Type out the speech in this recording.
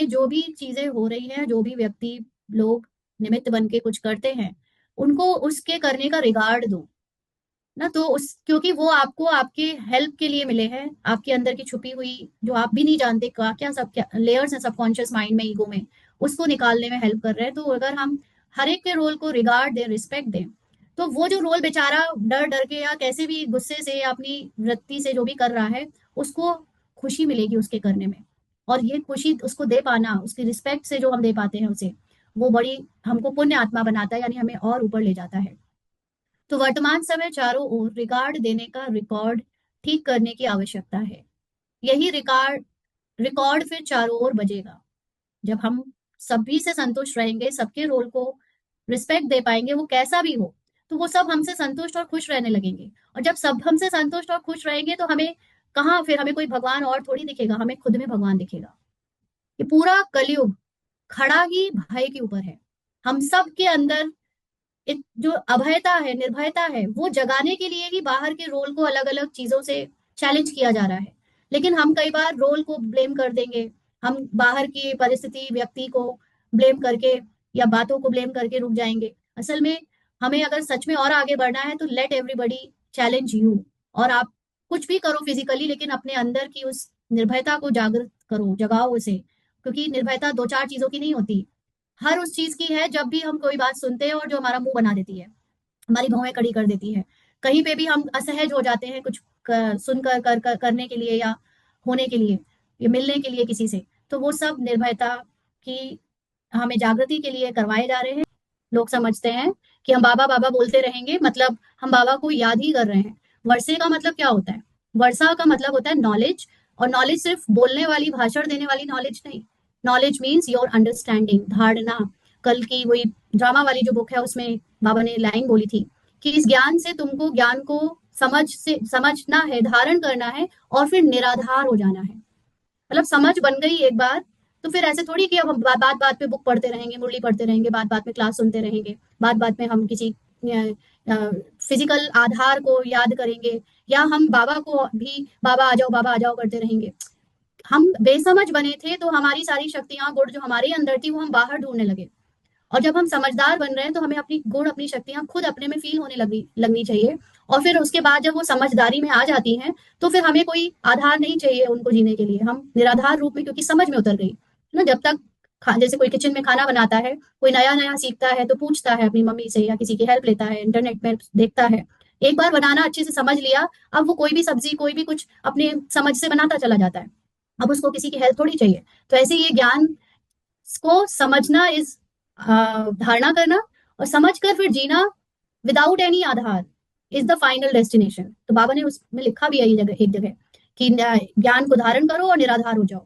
में जो भी चीजें हो रही हैं, जो भी व्यक्ति लोग निमित्त बन के कुछ करते हैं, उनको उसके करने का रिगार्ड दो ना। तो उस क्योंकि वो आपको आपके हेल्प के लिए मिले हैं, आपके अंदर की छुपी हुई जो आप भी नहीं जानते क्या क्या सब क्या लेयर्स हैं सबकॉन्शियस माइंड में, ईगो में, उसको निकालने में हेल्प कर रहे हैं। तो अगर हम हर एक के रोल को रिगार्ड दें, रिस्पेक्ट दें, तो वो जो रोल बेचारा डर डर के या कैसे भी गुस्से से या अपनी वृत्ति से जो भी कर रहा है, उसको खुशी मिलेगी उसके करने में। और ये खुशी उसको दे पाना, उसकी रिस्पेक्ट से जो हम दे पाते हैं उसे, वो बड़ी हमको पुण्य आत्मा बनाता है, यानी हमें और ऊपर ले जाता है। तो वर्तमान समय चारों ओर रिकॉर्ड देने का रिकॉर्ड ठीक करने की आवश्यकता है। यही रिकॉर्ड रिकॉर्ड फिर चारों ओर बजेगा। जब हम सभी से संतुष्ट रहेंगे, सबके रोल को रिस्पेक्ट दे पाएंगे, वो कैसा भी हो, तो वो सब हमसे संतुष्ट और खुश रहने लगेंगे। और जब सब हमसे संतुष्ट और खुश रहेंगे तो हमें कहाँ फिर हमें कोई भगवान और थोड़ी दिखेगा, हमें खुद में भगवान दिखेगा। ये पूरा कलयुग खड़ा ही भय के ऊपर है। हम सब के अंदर जो अभयता है, निर्भयता है, वो जगाने के लिए ही बाहर के रोल को अलग अलग चीजों से चैलेंज किया जा रहा है। लेकिन हम कई बार रोल को ब्लेम कर देंगे, हम बाहर की परिस्थिति, व्यक्ति को ब्लेम करके या बातों को ब्लेम करके रुक जाएंगे। असल में हमें अगर सच में और आगे बढ़ना है तो लेट एवरीबडी चैलेंज यू। और आप कुछ भी करो फिजिकली, लेकिन अपने अंदर की उस निर्भयता को जागृत करो, जगाओ उसे। क्योंकि निर्भयता दो चार चीजों की नहीं होती, हर उस चीज की है जब भी हम कोई बात सुनते हैं और जो हमारा मुंह बना देती है, हमारी भौहें खड़ी कर देती है। कहीं पे भी हम असहज हो जाते हैं कुछ सुनकर करने के लिए या होने के लिए या मिलने के लिए किसी से, तो वो सब निर्भयता की हमें जागृति के लिए करवाए जा रहे हैं। लोग समझते हैं कि हम बाबा बाबा बोलते रहेंगे, मतलब हम बाबा को याद ही कर रहे हैं। वर्षे का मतलब क्या होता है? वर्षा का मतलब होता है नॉलेज। और नॉलेज सिर्फ बोलने वाली, भाषण देने वाली नॉलेज नहीं। नॉलेज मीन्स योर अंडरस्टैंडिंग, धारणा। कल की वही ड्रामा वाली जो बुक है उसमें बाबा ने लाइन बोली थी कि इस ज्ञान से तुमको ज्ञान को समझना है, धारण करना है, और फिर निराधार हो जाना है। मतलब समझ बन गई एक बार, तो फिर ऐसे थोड़ी कि अब हम बात बात पे बुक पढ़ते रहेंगे, मुरली पढ़ते रहेंगे, बात बात में क्लास सुनते रहेंगे, बात बात में हम किसी फिजिकल आधार को याद करेंगे, या हम बाबा को भी बाबा आ जाओ करते रहेंगे। हम बेसमझ बने थे तो हमारी सारी शक्तियां, गुण जो हमारे अंदर थी, वो हम बाहर ढूंढने लगे। और जब हम समझदार बन रहे हैं तो हमें अपनी गुण, अपनी शक्तियां खुद अपने में फील होने लगनी चाहिए। और फिर उसके बाद जब वो समझदारी में आ जाती हैं, तो फिर हमें कोई आधार नहीं चाहिए उनको जीने के लिए। हम निराधार रूप में, क्योंकि समझ में उतर गई ना। जब तक जैसे कोई किचन में खाना बनाता है, कोई नया नया सीखता है तो पूछता है अपनी मम्मी से या किसी की हेल्प लेता है, इंटरनेट में देखता है। एक बार बनाना अच्छे से समझ लिया, अब वो कोई भी सब्जी, कोई भी कुछ अपने समझ से बनाता चला जाता है। अब उसको किसी की हेल्प थोड़ी चाहिए। तो ऐसे ये ज्ञान को समझना इज धारणा करना, और समझ कर फिर जीना without any aadhaar is the final destination. तो बाबा ने उसमें लिखा भी है ये जगह, एक जगह कि ज्ञान को धारण करो और निराधार हो जाओ।